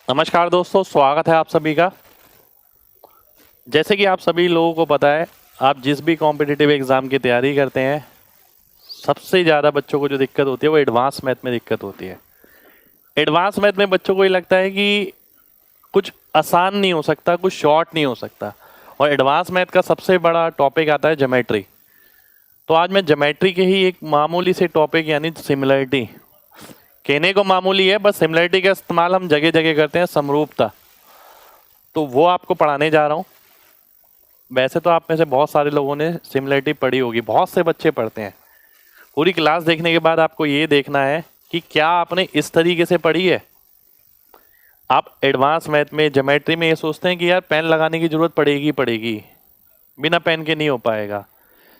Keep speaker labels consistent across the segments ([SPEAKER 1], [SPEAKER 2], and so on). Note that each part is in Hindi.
[SPEAKER 1] नमस्कार दोस्तों, स्वागत है आप सभी का। जैसे कि आप सभी लोगों को पता है, आप जिस भी कॉम्पिटिटिव एग्ज़ाम की तैयारी करते हैं, सबसे ज़्यादा बच्चों को जो दिक्कत होती है वो एडवांस मैथ में दिक्कत होती है। एडवांस मैथ में बच्चों को ये लगता है कि कुछ आसान नहीं हो सकता, कुछ शॉर्ट नहीं हो सकता। और एडवांस मैथ का सबसे बड़ा टॉपिक आता है ज्योमेट्री। तो आज मैं ज्योमेट्री के ही एक मामूली से टॉपिक यानी सिमिलरिटी, कहने को मामूली है, बस सिमिलरिटी का इस्तेमाल हम जगह जगह करते हैं, समरूपता, तो वो आपको पढ़ाने जा रहा हूँ। वैसे तो आप में से बहुत सारे लोगों ने सिमिलरिटी पढ़ी होगी, बहुत से बच्चे पढ़ते हैं। पूरी क्लास देखने के बाद आपको ये देखना है कि क्या आपने इस तरीके से पढ़ी है। आप एडवांस मैथ में, ज्योमेट्री में ये सोचते हैं कि यार पेन लगाने की जरूरत पड़ेगी, बिना पेन के नहीं हो पाएगा।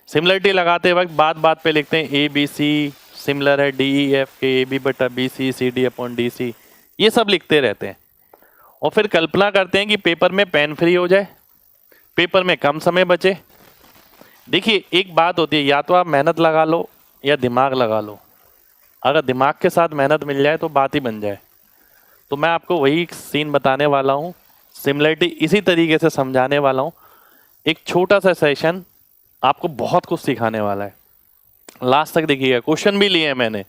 [SPEAKER 1] सिमिलरिटी लगाते वक्त बात बात पे लिखते हैं ए बी सी सिमिलर है डी ई एफ के, ए बी बटा B C, C D upon D C, ये सब लिखते रहते हैं। और फिर कल्पना करते हैं कि पेपर में पेन फ्री हो जाए, पेपर में कम समय बचे। देखिए, एक बात होती है, या तो आप मेहनत लगा लो या दिमाग लगा लो। अगर दिमाग के साथ मेहनत मिल जाए तो बात ही बन जाए। तो मैं आपको वही सीन बताने वाला हूँ, सिमिलरिटी इसी तरीके से समझाने वाला हूँ। एक छोटा सा सेशन आपको बहुत कुछ सिखाने वाला है। लास्ट तक देखिएगा। क्वेश्चन भी लिए हैं मैंने,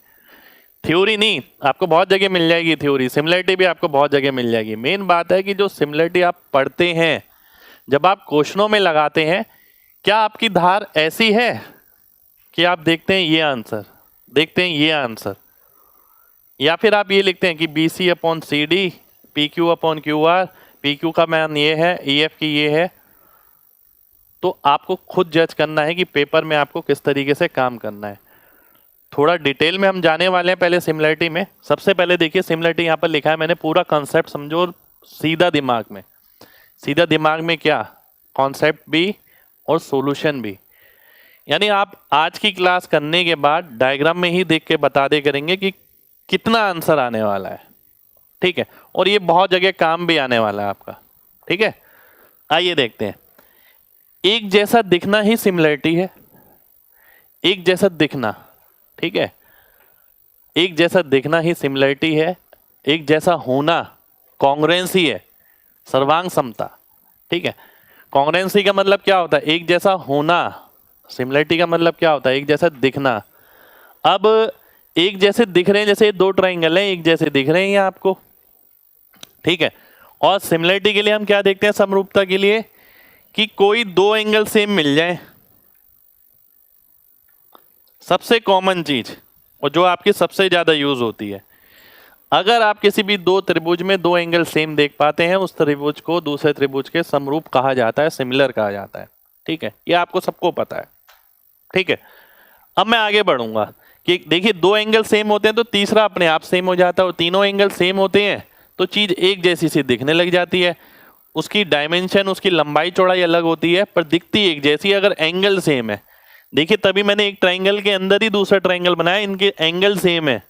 [SPEAKER 1] थ्योरी नहीं, आपको बहुत जगह मिल जाएगी थ्योरी, सिमिलरिटी भी आपको बहुत जगह मिल जाएगी। मेन बात है कि जो सिमिलरिटी आप पढ़ते हैं, जब आप क्वेश्चनों में लगाते हैं, क्या आपकी धार ऐसी है कि आप देखते हैं ये आंसर, देखते हैं ये आंसर, या फिर आप ये लिखते हैं कि B C upon C D, P Q upon Q R, P Q का मान ये है, ई एफ की ये है। तो आपको खुद जज करना है कि पेपर में आपको किस तरीके से काम करना है। थोड़ा डिटेल में हम जाने वाले हैं पहले सिमिलरिटी में। सबसे पहले देखिए, सिमिलरिटी यहाँ पर लिखा है मैंने, पूरा कॉन्सेप्ट समझो और सीधा दिमाग में। सीधा दिमाग में क्या, कॉन्सेप्ट भी और सॉल्यूशन भी। यानी आप आज की क्लास करने के बाद डायग्राम में ही देख के बता दे करेंगे कि कितना आंसर आने वाला है, ठीक है। और ये बहुत जगह काम भी आने वाला है आपका, ठीक है। आइए देखते हैं। एक जैसा दिखना ही सिमिलरिटी है, एक जैसा दिखना, ठीक है। एक जैसा दिखना ही सिमिलरिटी है, एक जैसा होना कॉन्ग्रुएंसी है, सर्वांग समता, ठीक है। कॉन्ग्रुएंसी का मतलब क्या होता है, एक जैसा होना। सिमिलरिटी का मतलब क्या होता है, एक जैसा दिखना। अब एक जैसे दिख रहे हैं, जैसे दो ट्राइंगल हैं, एक जैसे दिख रहे हैं ये आपको, ठीक है। और सिमिलरिटी के लिए हम क्या देखते हैं, समरूपता के लिए, कि कोई दो एंगल सेम मिल जाए, सबसे कॉमन चीज, और जो आपकी सबसे ज्यादा यूज होती है। अगर आप किसी भी दो त्रिभुज में दो एंगल सेम देख पाते हैं, उस त्रिभुज को दूसरे त्रिभुज के समरूप कहा जाता है, सिमिलर कहा जाता है, ठीक है। ये आपको सबको पता है, ठीक है। अब मैं आगे बढ़ूंगा कि देखिए, दो एंगल सेम होते हैं तो तीसरा अपने आप सेम हो जाता है, और तीनों एंगल सेम होते हैं तो चीज एक जैसी सी दिखने लग जाती है। उसकी डायमेंशन, उसकी लंबाई चौड़ाई अलग होती है पर दिखती एक जैसी, अगर एंगल सेम है। देखिए, तभी मैंने एक ट्राइंगल के अंदर ही दूसरा ट्राइंगल बनाया, इनके एंगल सेम है,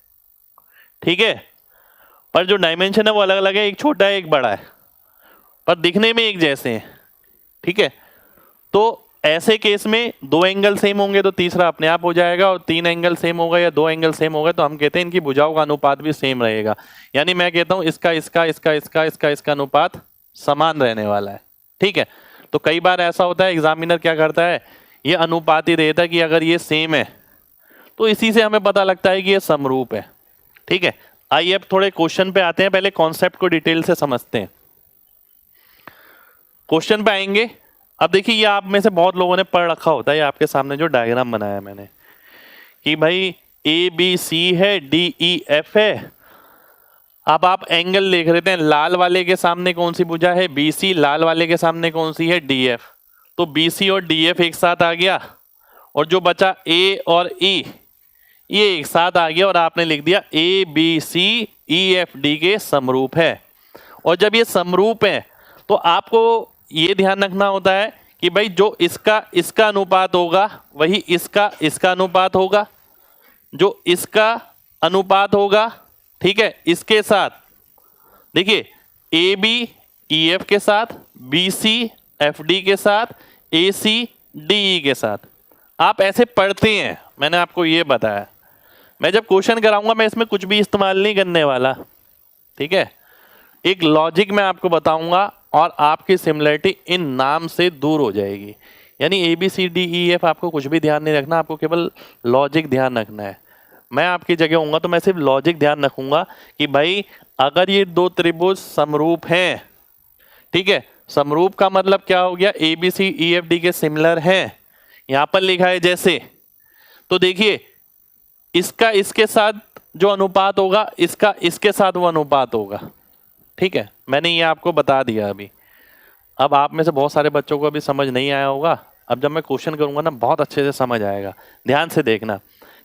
[SPEAKER 1] ठीक है, पर जो डायमेंशन है वो अलग अलग है, एक छोटा है एक बड़ा है, पर दिखने में एक जैसे हैं, ठीक है। तो ऐसे केस में दो एंगल सेम होंगे तो तीसरा अपने आप हो जाएगा, और तीन एंगल सेम होगा या दो एंगल सेम होगा तो हम कहते हैं इनकी भुजाओं का अनुपात भी सेम रहेगा। यानी मैं कहता हूं इसका इसका इसका इसका इसका इसका अनुपात समान रहने वाला है, ठीक है। तो कई बार ऐसा होता है, एग्जामिनर क्या करता है, ये अनुपात ही देता है कि अगर ये सेम है तो इसी से हमें पता लगता है कि ये समरूप है, ठीक है। आइए अब थोड़े क्वेश्चन पे आते हैं, पहले कॉन्सेप्ट को डिटेल से समझते हैं। क्वेश्चन पे आएंगे। अब देखिए, ये आप में से बहुत लोगों ने पढ़ रखा होता है, ये आपके सामने जो डायग्राम बनाया मैंने, कि भाई ए बी सी है, डी ई एफ है। अब आप एंगल लिख रहे थे, लाल वाले के सामने कौन सी भुजा है, बी सी, लाल वाले के सामने कौन सी है, डी एफ। तो बी सी और डी एफ एक साथ आ गया, और जो बचा ए और ई, ये एक साथ आ गया, और आपने लिख दिया A B C E F D के समरूप है। और जब ये समरूप है तो आपको ये ध्यान रखना होता है कि भाई जो इसका इसका अनुपात होगा वही इसका इसका अनुपात होगा, जो इसका अनुपात होगा, ठीक है, इसके साथ देखिए ए बी ई एफ के साथ, बी सी एफ डी के साथ, ए सी डी ई के साथ। आप ऐसे पढ़ते हैं, मैंने आपको ये बताया। मैं जब क्वेश्चन कराऊंगा मैं इसमें कुछ भी इस्तेमाल नहीं करने वाला, ठीक है। एक लॉजिक मैं आपको बताऊंगा और आपकी सिमिलरिटी इन नाम से दूर हो जाएगी। यानी ABCDEF आपको कुछ भी ध्यान नहीं रखना, आपको केवल लॉजिक ध्यान रखना है। मैं आपकी जगह होऊंगा तो मैं सिर्फ लॉजिक ध्यान रखूंगा कि भाई अगर ये दो त्रिभुज समरूप हैं, ठीक है, समरूप का मतलब क्या हो गया, ABCEFD के सिमिलर हैं, यहां पर लिखा है जैसे, तो देखिए इसका इसके साथ जो अनुपात होगा, इसका इसके साथ वो अनुपात होगा। ठीक है, मैंने ये आपको बता दिया अभी। अब आप में से बहुत सारे बच्चों को अभी समझ नहीं आया होगा, अब जब मैं क्वेश्चन करूंगा ना बहुत अच्छे से समझ आएगा, ध्यान से देखना।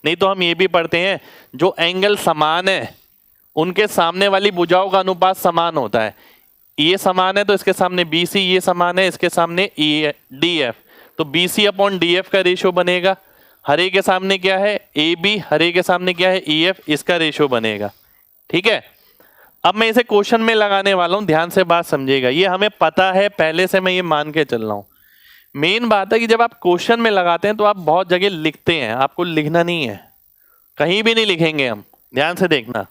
[SPEAKER 1] नहीं तो हम ये भी पढ़ते हैं जो एंगल समान है उनके सामने वाली भुजाओं का अनुपात समान होता है। ये समान है तो इसके सामने BC, ये समान है इसके सामने DF, तो BC अपॉन DF का रेशियो बनेगा। हरे के सामने क्या है AB, हरे के सामने क्या है EF, इसका रेशियो बनेगा। ठीक है, अब मैं इसे क्वेश्चन में लगाने वाला हूं, ध्यान से बात समझिएगा। ये हमें पता है पहले से, मैं ये मान के चल रहा हूं। मेन बात है कि जब आप क्वेश्चन में लगाते हैं तो आप बहुत जगह लिखते हैं, आपको लिखना नहीं है, कहीं भी नहीं लिखेंगे हम, ध्यान से देखना।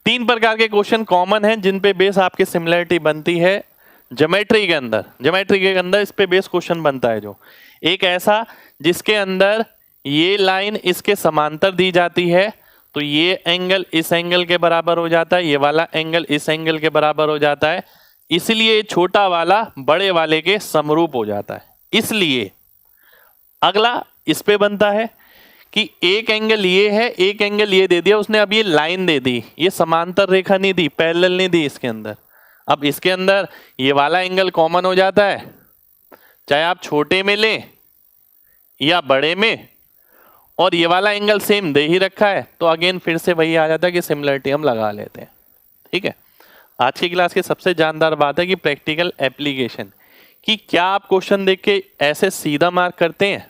[SPEAKER 1] 3 प्रकार के क्वेश्चन कॉमन हैं जिन पे बेस आपकी सिमिलरिटी बनती है ज्योमेट्री के अंदर। ज्योमेट्री के अंदर इस पे बेस क्वेश्चन बनता है जो एक ऐसा जिसके अंदर ये लाइन इसके समांतर दी जाती है, तो ये एंगल इस एंगल के बराबर हो जाता है, ये वाला एंगल इस एंगल के बराबर हो जाता है, इसलिए छोटा वाला बड़े वाले के समरूप हो जाता है। इसलिए अगला इस पे बनता है कि एक एंगल ये है, एक एंगल ये दे दिया उसने, अब ये लाइन दे दी, ये समांतर रेखा नहीं दी, पैरेलल नहीं दी इसके अंदर। अब इसके अंदर ये वाला एंगल कॉमन हो जाता है, चाहे आप छोटे में लें या बड़े में, और ये वाला एंगल सेम दे ही रखा है, तो अगेन फिर से वही आ जाता है कि सिमिलरिटी हम लगा लेते हैं। ठीक है, आज की क्लास की सबसे जानदार बात है कि प्रैक्टिकल एप्लीकेशन, कि क्या आप क्वेश्चन देख के ऐसे सीधा मार्क करते हैं,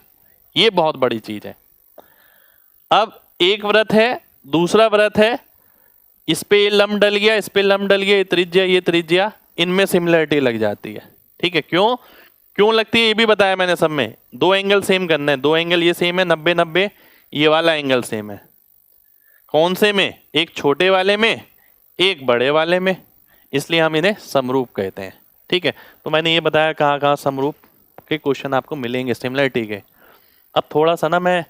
[SPEAKER 1] ये बहुत बड़ी चीज है। अब एक वृत्त है, दूसरा वृत्त है, इस पे लंब डल गया, इस पे लंब डल गया, ये त्रिज्या, इनमें सिमिलरिटी लग जाती है। ठीक है, क्यों लगती है ये भी बताया मैंने सब में। दो एंगल सेम करना है, दो एंगल ये सेम है 90-90, ये वाला एंगल सेम है, कौन से में, एक छोटे वाले में एक बड़े वाले में, इसलिए हम इन्हें समरूप कहते हैं। ठीक है, तो मैंने ये बताया कहाँ कहाँ समरूप के क्वेश्चन आपको मिलेंगे सिमिलरिटी के। अब थोड़ा सा ना मैं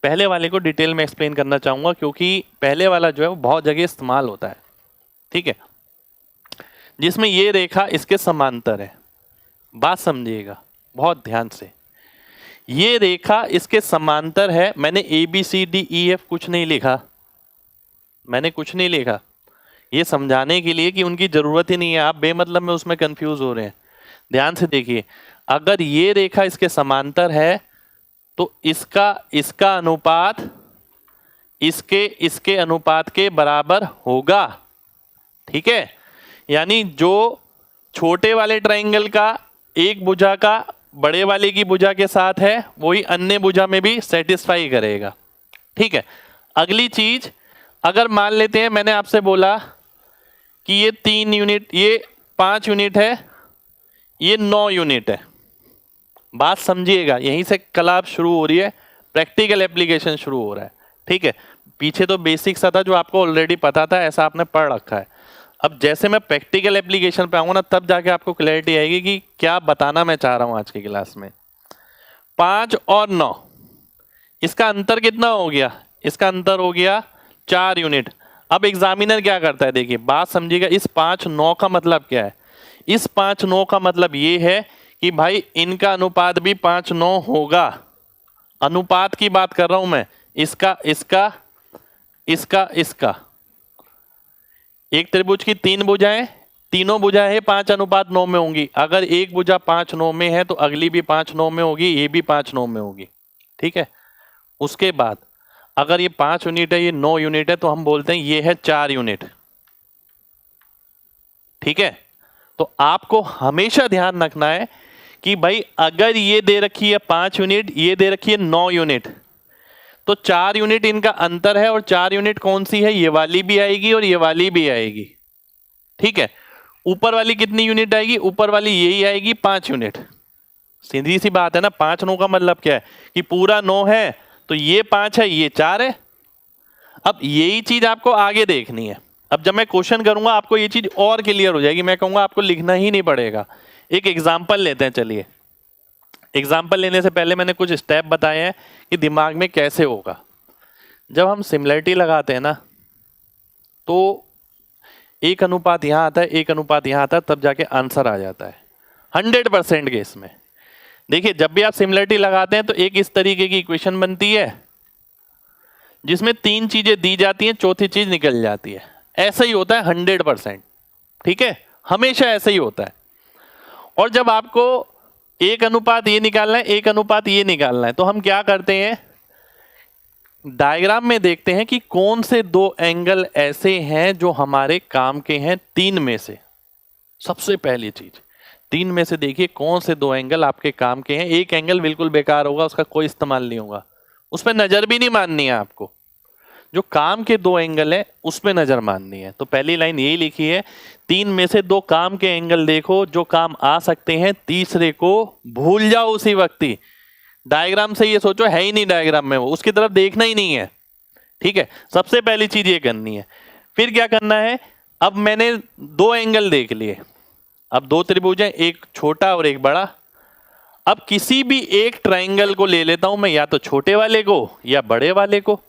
[SPEAKER 1] पहले वाले को डिटेल में एक्सप्लेन करना चाहूंगा, क्योंकि पहले वाला जो है वो बहुत जगह इस्तेमाल होता है। ठीक है, जिसमें ये रेखा इसके समांतर है, बात समझिएगा बहुत ध्यान से, ये रेखा इसके समांतर है। मैंने ABCDEF कुछ नहीं लिखा, मैंने कुछ नहीं लिखा, ये समझाने के लिए कि उनकी जरूरत ही नहीं है, आप बेमतलब में उसमें कंफ्यूज हो रहे हैं। ध्यान से देखिए, अगर ये रेखा इसके समांतर है तो इसका अनुपात इसके अनुपात के बराबर होगा। ठीक है, यानी जो छोटे वाले ट्रायंगल का एक भुजा का बड़े वाले की भुजा के साथ है, वही अन्य भुजा में भी सेटिस्फाई करेगा। ठीक है, अगली चीज, अगर मान लेते हैं मैंने आपसे बोला कि ये 3 यूनिट, ये 5 यूनिट है, ये 9 यूनिट है, बात समझिएगा, यहीं से कला शुरू हो रही है, प्रैक्टिकल एप्लीकेशन शुरू हो रहा है। ठीक है, पीछे तो बेसिक सा था जो आपको ऑलरेडी पता था, ऐसा आपने पढ़ रखा है। अब जैसे मैं प्रैक्टिकल एप्लीकेशन पे आऊंगा ना, तब जाके आपको क्लैरिटी आएगी कि क्या बताना मैं चाह रहा हूं आज की क्लास में। 5 और 9, इसका अंतर कितना हो गया, इसका अंतर हो गया 4 यूनिट। अब एग्जामिनर क्या करता है, देखिए बात समझिएगा, इस 5-9 का मतलब क्या है, इस 5-9 का मतलब ये है कि भाई इनका अनुपात भी 5-9 होगा। अनुपात की बात कर रहा हूं मैं, इसका एक त्रिभुज की 3 भुजाएं, तीनों भुजाएं 5:9 में होंगी। अगर एक भुजा 5-9 में है तो अगली भी 5-9 में होगी, ये भी 5-9 में होगी। ठीक है, उसके बाद अगर ये 5 यूनिट है, ये 9 यूनिट है, तो हम बोलते हैं ये है 4 यूनिट। ठीक है, तो आपको हमेशा ध्यान रखना है कि भाई अगर ये दे रखी है 5 यूनिट, ये दे रखी है 9 यूनिट, तो 4 यूनिट इनका अंतर है, और 4 यूनिट कौन सी है, ये वाली भी आएगी और ये वाली भी आएगी। ठीक है, ऊपर वाली कितनी यूनिट आएगी, ऊपर वाली यही आएगी 5 यूनिट। सीधी सी बात है ना, 5-9 का मतलब क्या है कि पूरा 9 है तो ये 5 है, ये 4 है। अब यही चीज आपको आगे देखनी है। अब जब मैं क्वेश्चन करूंगा आपको ये चीज और क्लियर हो जाएगी, मैं कहूंगा आपको लिखना ही नहीं पड़ेगा। एक एग्जाम्पल लेते हैं, चलिए। एग्जाम्पल लेने से पहले मैंने कुछ स्टेप बताए हैं कि दिमाग में कैसे होगा। जब हम सिमिलरिटी लगाते हैं ना, तो 1 अनुपात यहां आता है, 1 अनुपात यहां आता है, तब जाके आंसर आ जाता है 100% केस में। देखिए, जब भी आप सिमिलरिटी लगाते हैं तो एक इस तरीके की इक्वेशन बनती है जिसमें 3 चीजें दी जाती हैं, चौथी चीज निकल जाती है। ऐसा ही होता है 100%, ठीक है, हमेशा ऐसा ही होता है। और जब आपको 1 अनुपात ये निकालना है, 1 अनुपात ये निकालना है, तो हम क्या करते हैं, डायग्राम में देखते हैं कि कौन से 2 एंगल ऐसे हैं जो हमारे काम के हैं 3 में से। सबसे पहली चीज 3 में से देखिए कौन से 2 एंगल आपके काम के हैं। एक एंगल बिल्कुल बेकार होगा, उसका कोई इस्तेमाल नहीं होगा, उस पर नजर भी नहीं माननी है आपको। जो काम के 2 एंगल है उस पर नजर माननी है। तो पहली लाइन यही लिखी है, 3 में से 2 काम के एंगल देखो जो काम आ सकते हैं, तीसरे को भूल जाओ उसी वक्त ही। डायग्राम से ये सोचो है ही नहीं डायग्राम में, वो उसकी तरफ देखना ही नहीं है, ठीक है। सबसे पहली चीज ये करनी है। फिर क्या करना है, अब मैंने 2 एंगल देख लिए, अब 2 त्रिभुज हैं, एक छोटा और एक बड़ा। अब किसी भी एक ट्राइंगल को ले लेता हूं मैं, या तो छोटे वाले को या बड़े वाले को।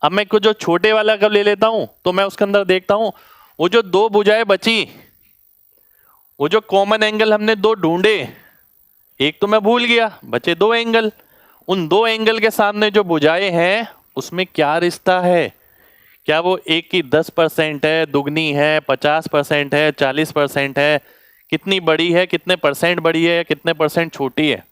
[SPEAKER 1] अब मैं जो छोटे वाला का ले लेता हूं तो मैं उसके अंदर देखता हूं वो जो 2 भुजाएं बची, वो जो कॉमन एंगल हमने 2 ढूंढे, एक तो मैं भूल गया, बचे 2 एंगल। उन 2 एंगल के सामने जो भुजाएं हैं उसमें क्या रिश्ता है, क्या वो एक की 10% है, दुगनी है, 50% है, 40% है, कितनी बड़ी है, कितने परसेंट बड़ी है, कितने परसेंट छोटी है।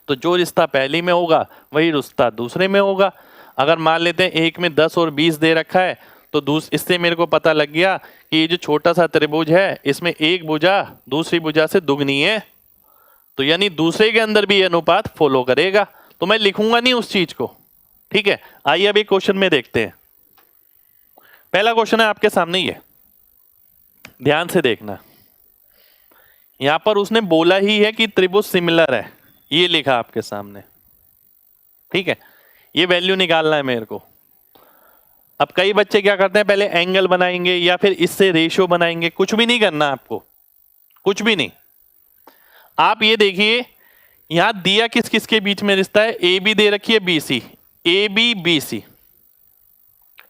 [SPEAKER 1] तो जो रिश्ता पहली में होगा वही रिश्ता दूसरे में होगा। अगर मान लेते हैं एक में 10 और 20 दे रखा है, तो इससे मेरे को पता लग गया कि ये जो छोटा सा त्रिभुज है इसमें एक भुजा दूसरी भुजा से दुगनी है, तो यानी दूसरे के अंदर भी ये अनुपात फॉलो करेगा। तो मैं लिखूंगा नहीं उस चीज को, ठीक है। आइए अभी क्वेश्चन में देखते हैं। पहला क्वेश्चन है आपके सामने, ये ध्यान से देखना। यहां पर उसने बोला ही है कि त्रिभुज सिमिलर है, ये लिखा आपके सामने, ठीक है। ये वैल्यू निकालना है मेरे को। अब कई बच्चे क्या करते हैं, पहले एंगल बनाएंगे या फिर इससे रेशियो बनाएंगे। कुछ भी नहीं करना आपको, कुछ भी नहीं। आप ये देखिए यहां दिया किस किस के बीच में रिश्ता है, ए बी दे रखी है, B C, A B B C,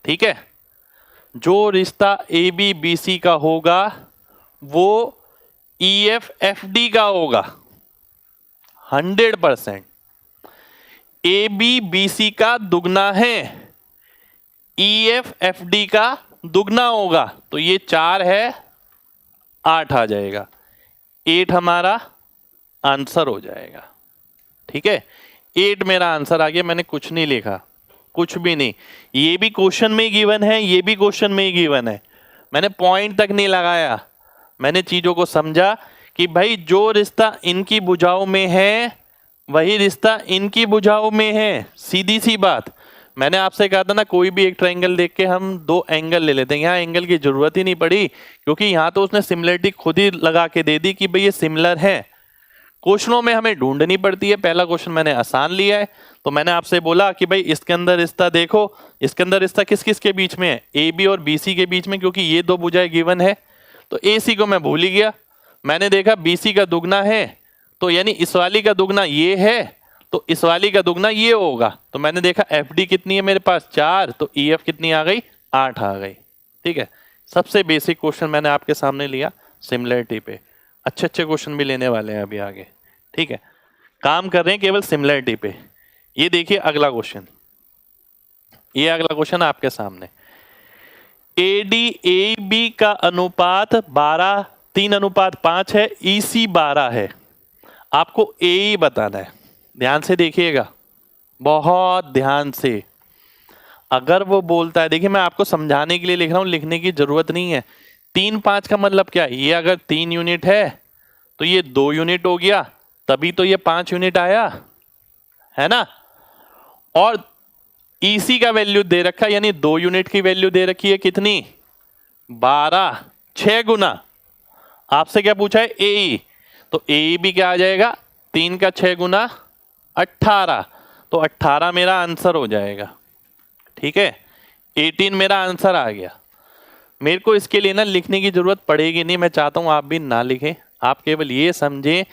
[SPEAKER 1] ठीक है। जो रिश्ता ए बी बी सी का होगा वो ई एफ एफ डी का होगा 100%। ए बी बी सी का दुगना है, ई एफ एफ डी का दुगना होगा, तो ये 4 है, 8 आ जाएगा। 8 हमारा आंसर हो जाएगा, ठीक है। 8 मेरा आंसर आ गया। मैंने कुछ नहीं लिखा, कुछ भी नहीं। ये भी क्वेश्चन में ही गिवन है, ये भी क्वेश्चन में ही गिवन है। मैंने पॉइंट तक नहीं लगाया, मैंने चीजों को समझा कि भाई जो रिश्ता इनकी भुजाओं में है वही रिश्ता इनकी भुजाओं में है, सीधी सी बात। मैंने आपसे कहा था ना, कोई भी एक ट्रायंगल देख के हम 2 एंगल ले लेते हैं। यहाँ एंगल की जरूरत ही नहीं पड़ी, क्योंकि यहाँ तो उसने सिमिलरिटी खुद ही लगा के दे दी कि भाई ये सिमिलर है। क्वेश्चनों में हमें ढूंढनी पड़ती है। पहला क्वेश्चन मैंने आसान लिया है, तो मैंने आपसे बोला कि भाई इसके अंदर रिश्ता देखो, इसके अंदर रिश्ता किस किस के बीच में है, ए बी और बी सी के बीच में, क्योंकि ये 2 भुजाएं गिवन है। तो ए सी को मैं भूल ही गया। मैंने देखा बी सी का दुगना है, तो यानी इस वाली का दुगना ये है, तो इस वाली का दुगना ये होगा। तो मैंने देखा एफ डी कितनी है मेरे पास, 4, तो ई एफ कितनी आ गई, 8 आ गई, ठीक है। सबसे बेसिक क्वेश्चन मैंने आपके सामने लिया सिमिलरिटी पे। अच्छे अच्छे क्वेश्चन भी लेने वाले हैं अभी आगे, ठीक है। काम कर रहे हैं केवल सिमिलरिटी पे। ये देखिए अगला क्वेश्चन, ये अगला क्वेश्चन आपके सामने। ए डी ए बी का अनुपात 12, 3:5 है, ई सी 12 है। आपको ए ही बताना है। ध्यान से देखिएगा, बहुत ध्यान से। अगर वो बोलता है, देखिए मैं आपको समझाने के लिए लिख रहा हूं, लिखने की जरूरत नहीं है। 3-5 का मतलब क्या है, ये अगर 3 यूनिट है तो ये 2 यूनिट हो गया, तभी तो ये 5 यूनिट आया है ना। और ईसी का वैल्यू दे रखा, यानी 2 यूनिट की वैल्यू दे रखी है कितनी, 12, 6 गुना। आपसे क्या पूछा है, ए, तो ए भी क्या आ जाएगा, 3 का 6 गुना 18, तो 18 मेरा आंसर हो जाएगा, ठीक है। 18 मेरा आंसर आ गया। मेरे को इसके लिए ना लिखने की जरूरत पड़ेगी नहीं, मैं चाहता हूं आप भी ना लिखें, आप केवल ये समझें।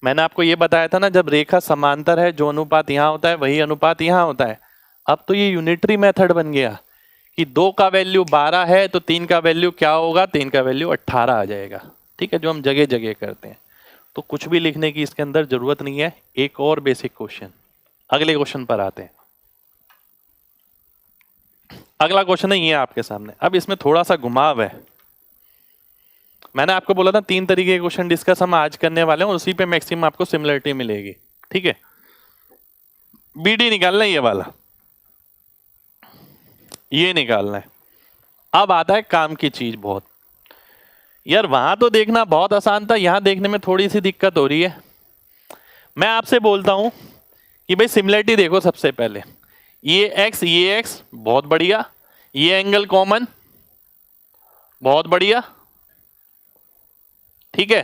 [SPEAKER 1] मैंने आपको ये बताया था ना, जब रेखा समांतर है जो अनुपात यहाँ होता है वही अनुपात यहाँ होता है। अब तो ये यूनिटरी मेथड बन गया कि 2 का वैल्यू 12 है तो 3 का वैल्यू क्या होगा, 3 का वैल्यू 18 आ जाएगा। ठीक है, जो हम जगह जगह करते हैं। तो कुछ भी लिखने की इसके अंदर जरूरत नहीं है। एक और बेसिक क्वेश्चन, अगले क्वेश्चन पर आते हैं। अगला क्वेश्चन है ये आपके सामने। अब इसमें थोड़ा सा घुमाव है। मैंने आपको बोला था 3 तरीके के क्वेश्चन डिस्कस हम आज करने वाले हैं और उसी पे मैक्सिमम आपको सिमिलरिटी मिलेगी। ठीक है, बीडी निकालना है, ये वाला ये निकालना है। अब आता है काम की चीज। बहुत यार, वहां तो देखना बहुत आसान था, यहां देखने में थोड़ी सी दिक्कत हो रही है। मैं आपसे बोलता हूं कि भाई सिमिलरिटी देखो। सबसे पहले ये एक्स बहुत बढ़िया, ये एंगल कॉमन बहुत बढ़िया। ठीक है,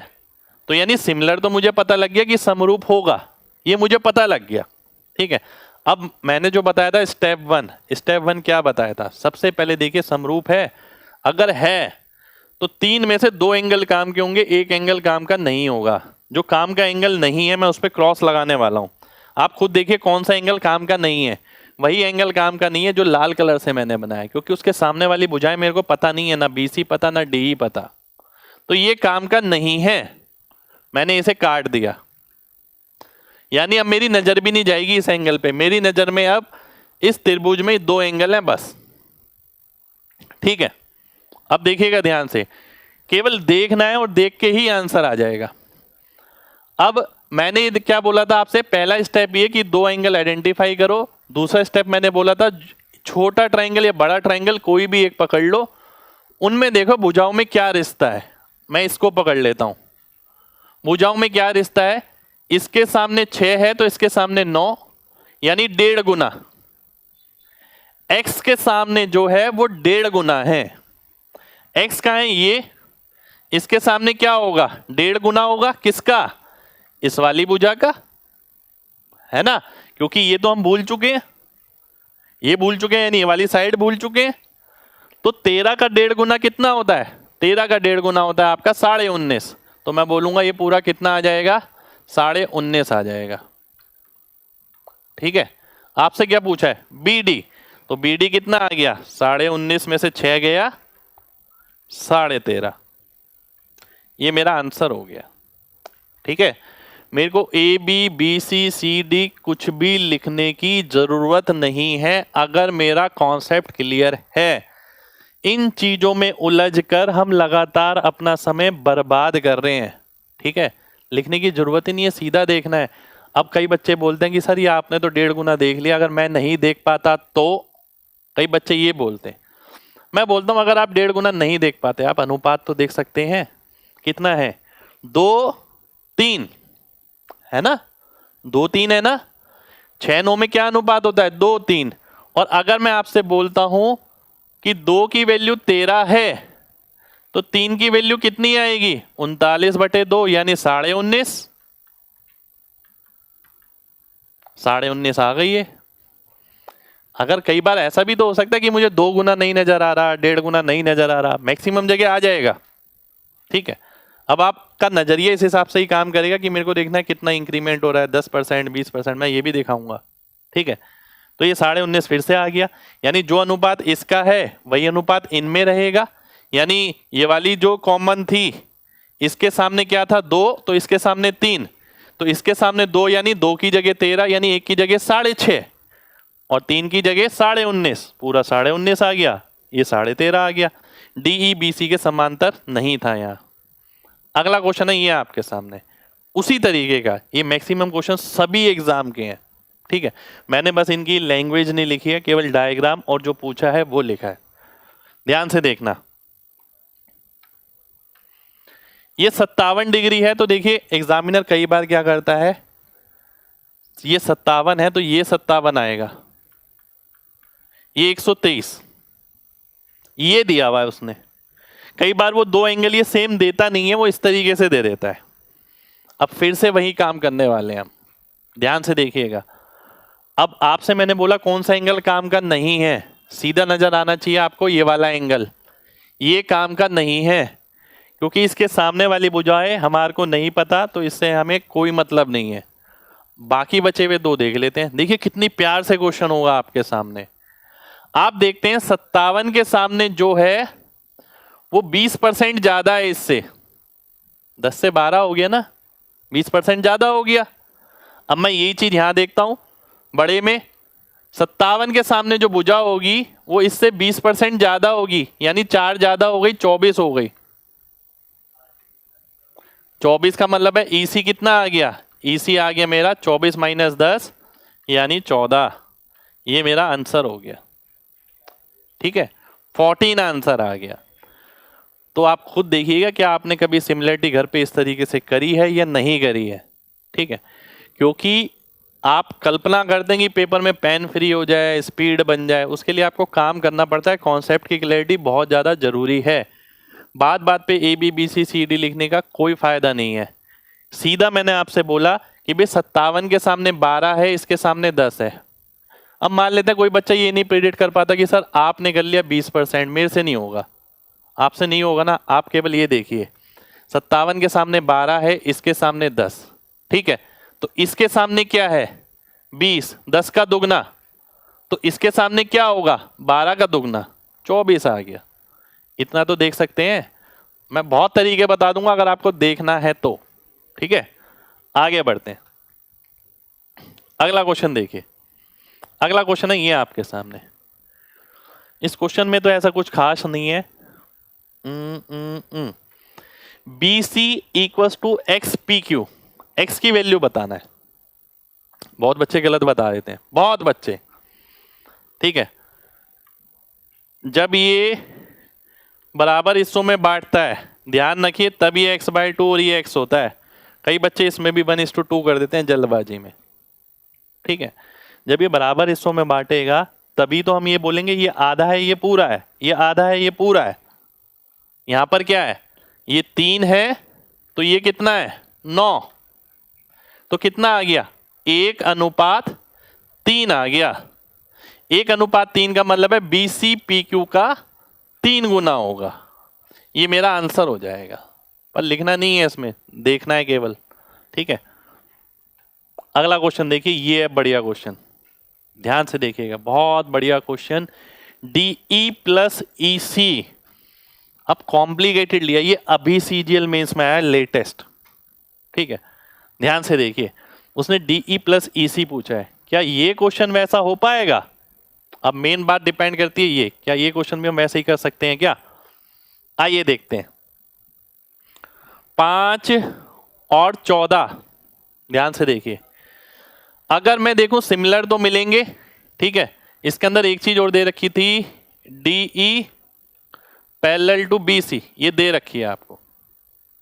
[SPEAKER 1] तो यानी सिमिलर तो मुझे पता लग गया कि समरूप होगा, ये मुझे पता लग गया। ठीक है, अब मैंने जो बताया था स्टेप वन क्या बताया था? सबसे पहले देखिए समरूप है, अगर है तो 3 में से 2 एंगल काम के होंगे, एक एंगल काम का नहीं होगा। जो काम का एंगल नहीं है मैं उस पर क्रॉस लगाने वाला हूं। आप खुद देखिए कौन सा एंगल काम का नहीं है। वही एंगल काम का नहीं है जो लाल कलर से मैंने बनाया, क्योंकि उसके सामने वाली भुजाएं मेरे को पता नहीं है, ना बीसी पता ना डी पता, तो ये काम का नहीं है, मैंने इसे काट दिया। यानी अब मेरी नजर भी नहीं जाएगी इस एंगल पे, मेरी नजर में अब इस त्रिभुज में 2 एंगल हैं बस। ठीक है, अब देखिएगा ध्यान से, केवल देखना है और देख के ही आंसर आ जाएगा। अब मैंने क्या बोला था आपसे? पहला स्टेप ये कि 2 एंगल आइडेंटिफाई करो। दूसरा स्टेप मैंने बोला था छोटा ट्रायंगल या बड़ा ट्रायंगल कोई भी एक पकड़ लो, उनमें देखो भुजाओं में क्या रिश्ता है। मैं इसको पकड़ लेता हूं, भुजाओं में क्या रिश्ता है? इसके सामने 6 है तो इसके सामने 9, यानी 1.5 गुना। x के सामने जो है वो 1.5 गुना है। x का है ये, इसके सामने क्या होगा? 1.5 गुना होगा। किसका? इस वाली भुजा का, है ना? क्योंकि ये तो हम भूल चुके हैं, ये भूल चुके हैं, यानी ये वाली साइड भूल चुके हैं। तो 13 का 1.5 गुना कितना होता है? 13 का 1.5 गुना होता है आपका 19.5। तो मैं बोलूंगा ये पूरा कितना आ जाएगा? 19.5 आ जाएगा। ठीक है, आपसे क्या पूछा है? बीडी, तो बीडी कितना आ गया? 19.5 में से 6 गया 13.5। ये मेरा आंसर हो गया। ठीक है, मेरे को A B B C C D कुछ भी लिखने की जरूरत नहीं है अगर मेरा कॉन्सेप्ट क्लियर है। इन चीजों में उलझ कर हम लगातार अपना समय बर्बाद कर रहे हैं। ठीक है, लिखने की जरूरत ही नहीं है, सीधा देखना है। अब कई बच्चे बोलते हैं कि सर ये आपने तो 1.5 गुना देख लिया, अगर मैं नहीं देख पाता तो? कई बच्चे ये बोलते हैं। मैं बोलता हूं अगर आप 1.5 गुना नहीं देख पाते, आप अनुपात तो देख सकते हैं। कितना है? 2 3, है ना? 2 3 है ना? 6 9 में क्या अनुपात होता है? 2 3। और अगर मैं आपसे बोलता हूं कि 2 की वैल्यू 13 है तो 3 की वैल्यू कितनी आएगी? 39/2, यानी 19.5। 19.5 आ गई है। अगर कई बार ऐसा भी तो हो सकता है कि मुझे 2 गुना नहीं नजर आ रहा, 1.5 गुना नहीं नजर आ रहा, मैक्सिमम जगह आ जाएगा। ठीक है, अब आपका नजरिया इस हिसाब से ही काम करेगा कि मेरे को देखना है कितना इंक्रीमेंट हो रहा है, 10% 20%, मैं ये भी दिखाऊंगा। ठीक है, तो ये 19.5 फिर से आ गया, यानी जो अनुपात इसका है वही अनुपात इनमें रहेगा। यानी ये वाली जो कॉमन थी, इसके सामने क्या था? 2, तो इसके सामने 3, तो इसके सामने 2, यानी 2 की जगह 13, यानी 1 की जगह 6.5 और 3 की जगह 19.5, पूरा 19.5 आ गया, ये 13.5 आ गया। डीई बीसी के समांतर नहीं था यहाँ। अगला क्वेश्चन है ये आपके सामने, उसी तरीके का। ये मैक्सिमम क्वेश्चन सभी एग्जाम के हैं। ठीक है, मैंने बस इनकी लैंग्वेज नहीं लिखी है, केवल डायग्राम और जो पूछा है वो लिखा है। ध्यान से देखना, ये 57 डिग्री है, तो देखिए एग्जामिनर कई बार क्या करता है, ये 57 है तो ये 57 आएगा, ये 123 ये दिया हुआ है उसने। कई बार वो 2 एंगल ये सेम देता नहीं है, वो इस तरीके से दे देता है। अब फिर से वही काम करने वाले हैं हम, ध्यान से देखिएगा। अब आपसे मैंने बोला कौन सा एंगल काम का नहीं है, सीधा नजर आना चाहिए आपको ये वाला एंगल। ये काम का नहीं है, क्योंकि इसके सामने वाली भुजाएं हमारे को नहीं पता, तो इससे हमें कोई मतलब नहीं है। बाकी बचे हुए दो देख लेते हैं। देखिए कितनी प्यार से क्वेश्चन होगा आपके सामने। आप देखते हैं 57 के सामने जो है वो 20% ज्यादा है इससे। 10 से 12 हो गया ना, 20% ज्यादा हो गया। अब मैं यही चीज यहां देखता हूं बड़े में, 57 के सामने जो भुजा होगी वो इससे 20% ज्यादा होगी, यानी 4 ज्यादा हो गई, 24 हो गई। 24 का मतलब है ईसी कितना आ गया, ईसी आ गया मेरा 24 माइनस 10 यानी 14। ये मेरा आंसर हो गया, ठीक है, 14 आंसर आ गया। तो आप खुद देखिएगा कि आपने कभी सिमिलरिटी घर पे इस तरीके से करी है या नहीं करी है, ठीक है। क्योंकि आप कल्पना करते हैं कि पेपर में पेन फ्री हो जाए, स्पीड बन जाए, उसके लिए आपको काम करना पड़ता है। कॉन्सेप्ट की क्लैरिटी बहुत ज़्यादा जरूरी है। बात बात पे A B B C C D लिखने का कोई फायदा नहीं है। सीधा मैंने आपसे बोला कि भाई 57 के सामने 12 है, इसके सामने 10 है। अब मान लेते हैं कोई बच्चा ये नहीं प्रेडिक्ट कर पाता कि सर आपने कर लिया 20%, मेरे से नहीं होगा। आपसे नहीं होगा ना, आप केवल ये देखिए 57 के सामने 12 है, इसके सामने 10, ठीक है। तो इसके सामने क्या है 20, 10 का दुगना, तो इसके सामने क्या होगा 12 का दुगना, 24 आ गया। इतना तो देख सकते हैं। मैं बहुत तरीके बता दूंगा अगर आपको देखना है तो, ठीक है। आगे बढ़ते हैं, अगला क्वेश्चन देखिए। अगला क्वेश्चन है ये आपके सामने। इस क्वेश्चन में तो ऐसा कुछ खास नहीं है। B C equals to X P Q, X की वैल्यू बताना है। बहुत बच्चे गलत बता देते हैं, बहुत बच्चे, ठीक है। जब ये बराबर हिस्सों में बांटता है, ध्यान रखिए, तब ये x/2 और ये x होता है। कई बच्चे इसमें भी 1:2 कर देते हैं जल्दबाजी में, ठीक है। जब ये बराबर हिस्सों में बांटेगा तभी तो हम ये बोलेंगे ये आधा है ये पूरा है, ये आधा है ये पूरा है। यहां पर क्या है, ये 3 है तो ये कितना है 9, तो कितना आ गया 1:3 आ गया। 1:3 का मतलब है BC/PQ का 3 गुना होगा। ये मेरा आंसर हो जाएगा, पर लिखना नहीं है इसमें, देखना है केवल, ठीक है। अगला क्वेश्चन देखिए, ये है बढ़िया क्वेश्चन, ध्यान से देखिएगा, बहुत बढ़िया क्वेश्चन। DE प्लस EC, अब कॉम्प्लिकेटेड लिया, ये अभी CGL मेंस में आया लेटेस्ट, ठीक है। ध्यान से देखिए, उसने DE प्लस EC पूछा है। क्या ये क्वेश्चन वैसा हो पाएगा? अब मेन बात डिपेंड करती है ये, क्या ये क्वेश्चन भी हम वैसे ही कर सकते हैं क्या? आइए देखते हैं। 5 और 14, ध्यान से देखिए, अगर मैं देखूं सिमिलर तो मिलेंगे, ठीक है। इसके अंदर एक चीज और दे रखी थी, DE पैरेलल टू BC, ये दे रखी है आपको,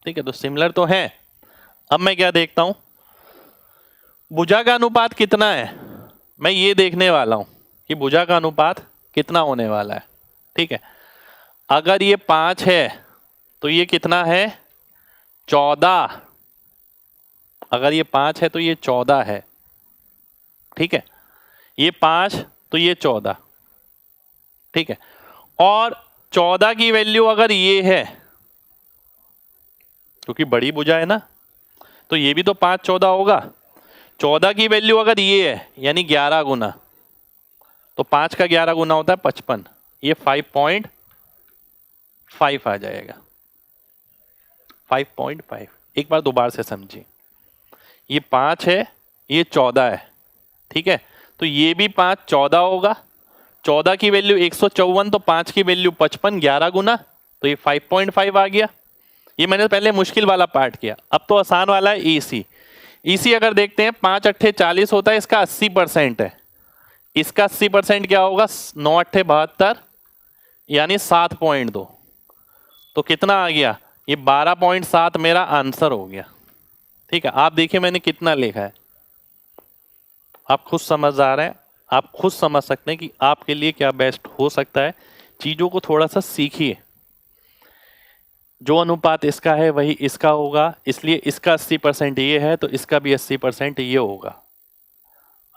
[SPEAKER 1] ठीक है, तो सिमिलर तो है। अब मैं क्या देखता हूं, भुजा का अनुपात कितना है, मैं ये देखने वाला हूं कि भुजा का अनुपात कितना होने वाला है, ठीक है। अगर ये 5 है तो ये कितना है 14, अगर ये 5 है तो ये 14 है, ठीक है। ये 5 तो ये 14, ठीक है। और 14 की वैल्यू अगर ये है, क्योंकि बड़ी भुजा है ना, तो ये भी तो 5 14 होगा। 14 की वैल्यू अगर ये है यानी 11 गुना, तो 5 का 11 गुना होता है 55, ये 5.5 आ जाएगा, 5.5। एक बार दोबारा से समझिए, ये 5 है ये 14 है, ठीक है, तो ये भी 5 14 होगा। 14 की वैल्यू 154, तो 5 की वैल्यू 55, 11 गुना, तो ये 5.5 आ गया। ये मैंने पहले मुश्किल वाला पार्ट किया, अब तो आसान वाला है EC। EC अगर देखते हैं 5 8 40 होता है, इसका 80% है, इसका 80% क्या होगा 9 8 72 यानी 7.2, तो कितना आ गया ये 12.7 मेरा आंसर हो गया, ठीक है। आप देखिए मैंने कितना लिखा है, आप खुद समझ आ रहे हैं, आप खुद समझ सकते हैं कि आपके लिए क्या बेस्ट हो सकता है। चीजों को थोड़ा सा सीखिए, जो अनुपात इसका है वही इसका होगा, इसलिए इसका 80% ये है तो इसका भी 80% ये होगा।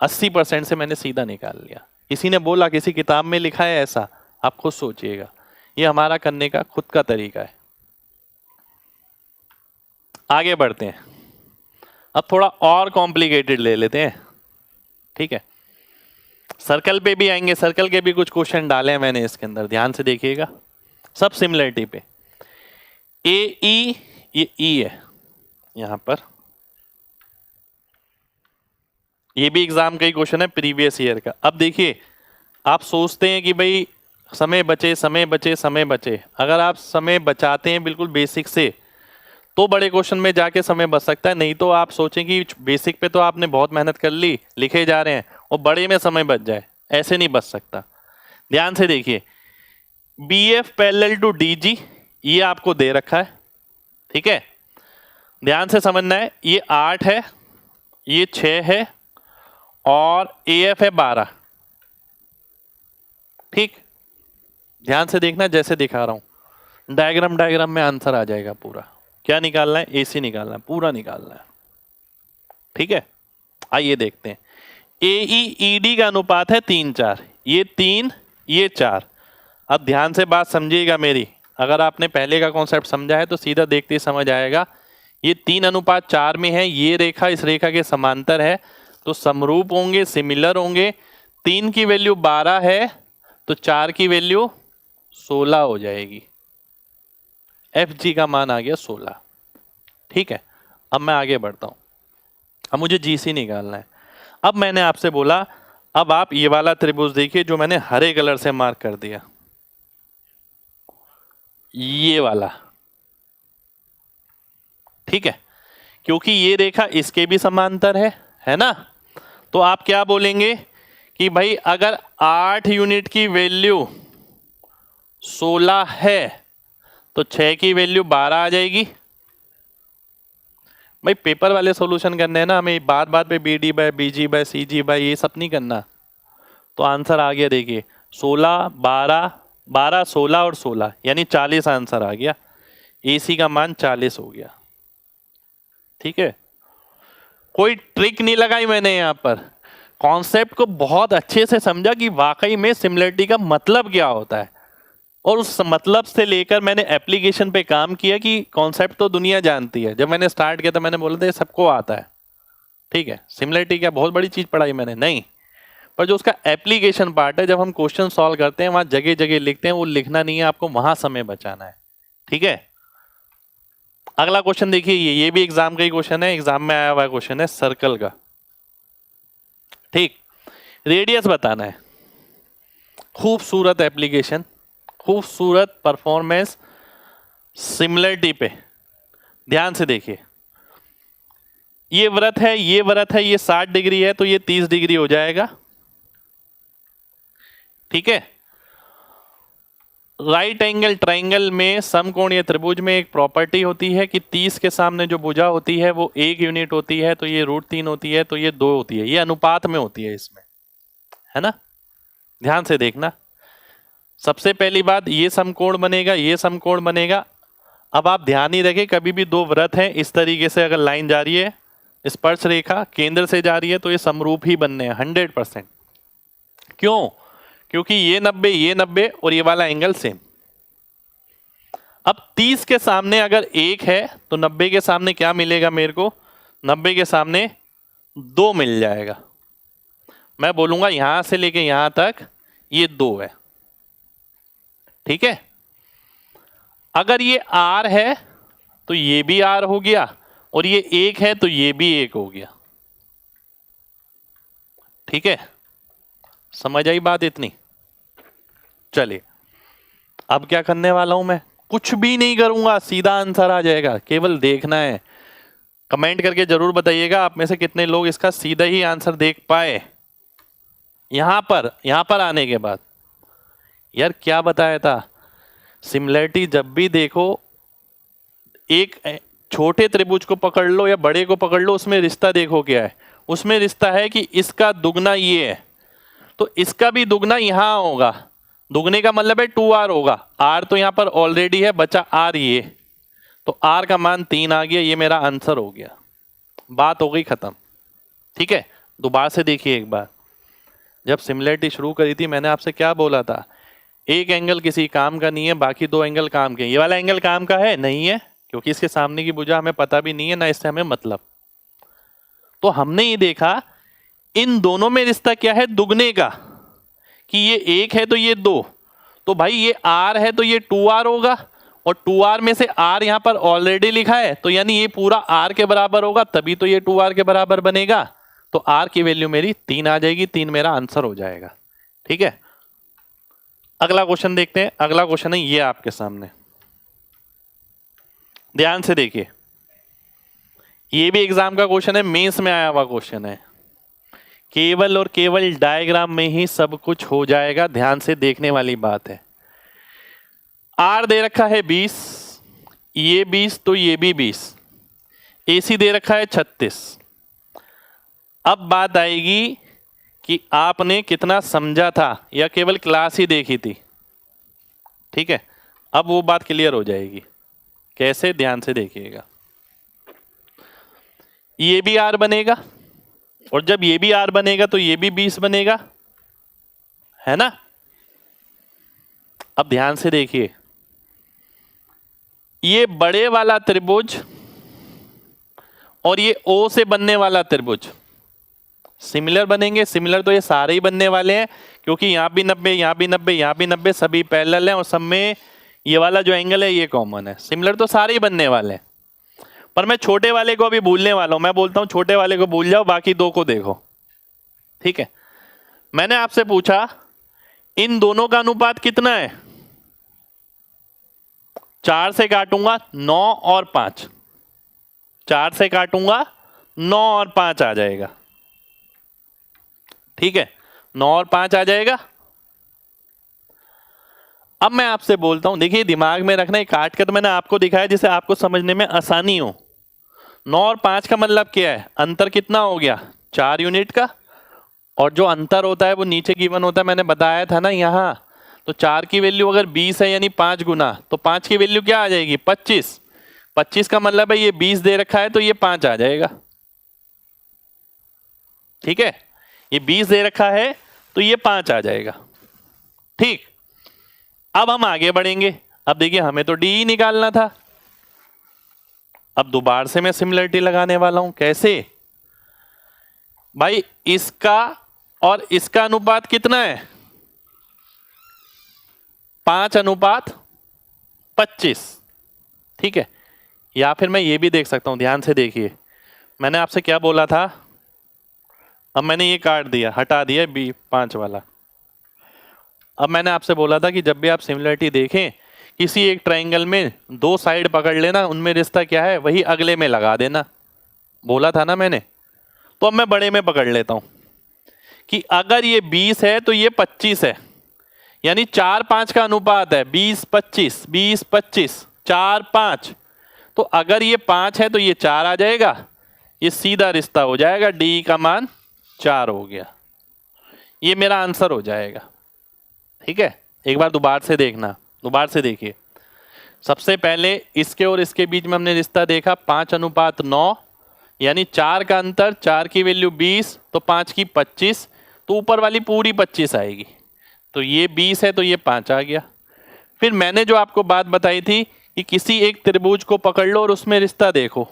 [SPEAKER 1] 80% से मैंने सीधा निकाल लिया, किसी ने बोला, किसी किताब में लिखा है ऐसा, आप खुद सोचिएगा। ये हमारा करने का खुद का तरीका है। आगे बढ़ते हैं, अब थोड़ा और कॉम्प्लिकेटेड ले लेते हैं। ठीक है, सर्कल पे भी आएंगे, सर्कल के भी कुछ क्वेश्चन डाले हैं मैंने इसके अंदर, ध्यान से देखिएगा, सब सिमिलरिटी पे। ए ई, ये ई है यहां पर, ये भी एग्जाम का ही क्वेश्चन है प्रीवियस ईयर का। अब देखिए, आप सोचते हैं कि भाई समय बचे समय बचे समय बचे, अगर आप समय बचाते हैं बिल्कुल बेसिक से तो बड़े क्वेश्चन में जाके समय बच सकता है, नहीं तो आप सोचें कि बेसिक पे तो आपने बहुत मेहनत कर ली, लिखे जा रहे हैं और बड़े में समय बच जाए, ऐसे नहीं बच सकता। ध्यान से देखिए, B F parallel to D G, ये आपको दे रखा है। ठीक है, ध्यान से समझना है, ये 8 है, ये 6 है और ए एफ है 12। ठीक, ध्यान से देखना, जैसे दिखा रहा हूं डायग्राम में आंसर आ जाएगा पूरा। क्या निकालना है? एसी निकालना है, पूरा निकालना है। ठीक है, आइए देखते हैं। AEED का अनुपात है 3:4, ये 3 ये 4। अब ध्यान से बात समझिएगा मेरी, अगर आपने पहले का कॉन्सेप्ट समझा है तो सीधा देखते ही समझ आएगा। ये 3:4 में है, ये रेखा इस रेखा के समांतर है तो समरूप होंगे, सिमिलर होंगे। 3 की वैल्यू 12 है तो 4 की वैल्यू 16 हो जाएगी। FG का मान आ गया 16। ठीक है, अब मैं आगे बढ़ता हूं, अब मुझे GC निकालना है। अब मैंने आपसे बोला, अब आप ये वाला त्रिभुज देखिए जो मैंने हरे कलर से मार्क कर दिया, ये वाला। ठीक है, क्योंकि ये रेखा इसके भी समांतर है ना, तो आप क्या बोलेंगे कि भाई अगर 8 यूनिट की वैल्यू 16 है तो 6 की वैल्यू 12 आ जाएगी। भाई पेपर वाले सॉल्यूशन करने हैं ना, हमें बात बात पे BD by BG by CG by ये सब नहीं करना। तो आंसर आ गया, देखिए 16 12 12 16 और 16 यानी 40 आंसर आ गया। AC का मान 40 हो गया। ठीक है, कोई ट्रिक नहीं लगाई मैंने यहाँ पर, कॉन्सेप्ट को बहुत अच्छे से समझा कि वाकई में सिमिलरिटी का मतलब क्या होता है, और उस मतलब से लेकर मैंने एप्लीकेशन पे काम किया कि कॉन्सेप्ट तो दुनिया जानती है। जब मैंने स्टार्ट किया था मैंने बोला था सबको आता है। ठीक है, सिमिलरिटी क्या बहुत बड़ी चीज पढ़ाई मैंने? नहीं, पर जो उसका एप्लीकेशन पार्ट है, जब हम क्वेश्चन सॉल्व करते हैं वहां जगह जगह लिखते हैं, वो लिखना नहीं है आपको, वहां समय बचाना है। ठीक है, अगला क्वेश्चन देखिए, ये भी एग्जाम का ही क्वेश्चन है, एग्जाम में आया हुआ क्वेश्चन है सर्कल का। ठीक, रेडियस बताना है। खूबसूरत एप्लीकेशन, खूबसूरत परफॉर्मेंस सिमिलरिटी पे। ध्यान से देखिए, ये वृत्त है, ये वृत्त है, ये 60 डिग्री है तो ये 30 डिग्री हो जाएगा। ठीक है, राइट एंगल ट्राइंगल में समकोणीय त्रिभुज में एक प्रॉपर्टी होती है कि 30 के सामने जो भुजा होती है वो 1 यूनिट होती है, तो ये √3 होती है, तो ये 2 होती है, ये अनुपात में होती है इसमें, है ना। ध्यान से देखना, सबसे पहली बात ये समकोण बनेगा, ये समकोण बनेगा। अब आप ध्यान ही रखें, कभी भी 2 वृत्त हैं इस तरीके से अगर लाइन जा रही है, स्पर्श रेखा केंद्र से जा रही है, तो ये समरूप ही बनने हैं 100%। क्यों? क्योंकि ये 90 और ये वाला एंगल सेम। अब 30 के सामने अगर 1 है तो 90 के सामने क्या मिलेगा मेरे को? 90 के सामने 2 मिल जाएगा। मैं बोलूंगा यहां से लेके यहां तक ये 2 है। ठीक है, अगर ये R है तो ये भी R हो गया, और ये 1 है तो ये भी 1 हो गया। ठीक है, समझ आई बात इतनी? चलिए, अब क्या करने वाला हूं मैं? कुछ भी नहीं करूंगा, सीधा आंसर आ जाएगा, केवल देखना है। कमेंट करके जरूर बताइएगा आप में से कितने लोग इसका सीधा ही आंसर देख पाए यहां पर आने के बाद। यार क्या बताया था, सिमिलरिटी जब भी देखो, एक छोटे त्रिभुज को पकड़ लो या बड़े को पकड़ लो, उसमें रिश्ता देखो क्या है। उसमें रिश्ता है कि इसका दुगना ये है तो इसका भी दुगना यहां होगा। दुगने का मतलब है 2R होगा। R तो यहां पर ऑलरेडी है, बचा R ये, तो R का मान 3 आ गया, ये मेरा आंसर हो गया। बात हो गई खत्म। ठीक है, दोबारा से देखिए एक बार, जब सिमिलरिटी शुरू करी थी मैंने आपसे क्या बोला था एक एंगल किसी काम का नहीं है, बाकी दो एंगल काम के। ये वाला एंगल काम का है नहीं है, क्योंकि इसके सामने की भुजा हमें पता भी नहीं है, ना इससे हमें मतलब। तो हमने ये देखा इन दोनों में रिश्ता क्या है, दुगने का, कि ये एक है तो ये दो, तो भाई ये r है तो ये 2r होगा, और 2r में से r यहां पर ऑलरेडी लिखा है, तो यानी ये पूरा r के बराबर होगा, तभी तो ये 2r के बराबर बनेगा। तो r की वैल्यू मेरी 3 आ जाएगी, 3 मेरा आंसर हो जाएगा। ठीक है, अगला क्वेश्चन देखते हैं। अगला क्वेश्चन है ये आपके सामने, ध्यान से देखिए। ये भी एग्जाम का क्वेश्चन है, मेंस में आया हुआ क्वेश्चन है। केवल और केवल डायग्राम में ही सब कुछ हो जाएगा, ध्यान से देखने वाली बात है। R दे रखा है 20, ये 20 तो ये भी 20, AC दे रखा है 36। अब बात आएगी कि आपने कितना समझा था या केवल क्लास ही देखी थी। ठीक है, अब वो बात क्लियर हो जाएगी। कैसे, ध्यान से देखिएगा। ये भी R बनेगा, और जब ये भी R बनेगा तो ये भी 20 बनेगा, है ना। अब ध्यान से देखिए, ये बड़े वाला त्रिभुज और ये O से बनने वाला त्रिभुज सिमिलर बनेंगे। सिमिलर तो ये सारे ही बनने वाले हैं, क्योंकि यहां भी 90, यहां भी 90, यहां भी 90, सभी पैरेलल हैं, और सब में ये वाला जो एंगल है ये कॉमन है। सिमिलर तो सारे ही बनने वाले हैं, पर मैं छोटे वाले को अभी भूलने वाला हूं। मैं बोलता हूं छोटे वाले को भूल जाओ, बाकी दो को देखो। ठीक है, मैंने आपसे पूछा इन दोनों का अनुपात कितना है। 4 से काटूंगा 9 और 5, 4 से काटूंगा 9 और 5 आ जाएगा। ठीक है, 9 और 5 आ जाएगा। अब मैं आपसे बोलता हूं, देखिए दिमाग में रखना, काट कर तो मैंने आपको दिखाया जिसे आपको समझने में आसानी हो। 9 और 5 का मतलब क्या है, अंतर कितना हो गया, 4 यूनिट का, और जो अंतर होता है वो नीचे गिवन होता है, मैंने बताया था ना यहां। तो 4 की वैल्यू अगर 20 है यानी 5 गुना, तो 5 की वैल्यू क्या आ जाएगी, 25। 25 का मतलब है ये 20 दे रखा है तो ये 5 आ जाएगा। ठीक है, ये 20 दे रखा है तो ये 5 आ जाएगा। ठीक, अब हम आगे बढ़ेंगे। अब देखिए हमें तो डी ही निकालना था। अब दोबारा से मैं सिमिलरिटी लगाने वाला हूं। कैसे भाई, इसका और इसका अनुपात कितना है, 5:25। ठीक है, या फिर मैं ये भी देख सकता हूं, ध्यान से देखिए। मैंने आपसे क्या बोला था, अब मैंने ये काट दिया, हटा दिया बी 5 वाला। अब मैंने आपसे बोला था कि जब भी आप सिमिलरिटी देखें किसी एक ट्रायंगल में, दो साइड पकड़ लेना, उनमें रिश्ता क्या है वही अगले में लगा देना, बोला था ना मैंने। तो अब मैं बड़े में पकड़ लेता हूं कि अगर ये 20 है तो ये 25 है, यानी 4-5 का अनुपात है, 20-25, 20-25, 4-5। तो अगर ये 5 है तो ये 4 आ जाएगा, ये सीधा रिश्ता हो जाएगा, डी का मान 4 हो गया। ये मेरा आंसर हो जाएगा। ठीक है, एक बार दोबारा से देखना, दोबारा से देखिए। सबसे पहले इसके और इसके बीच में हमने रिश्ता देखा 5:9, यानी 4 का अंतर, 4 की वैल्यू 20 तो 5 की 25, तो ऊपर वाली पूरी 25 आएगी, तो ये 20 है तो ये 5 आ गया। फिर मैंने जो आपको बात बताई थी कि किसी एक त्रिभुज को पकड़ लो और उसमें रिश्ता देखो,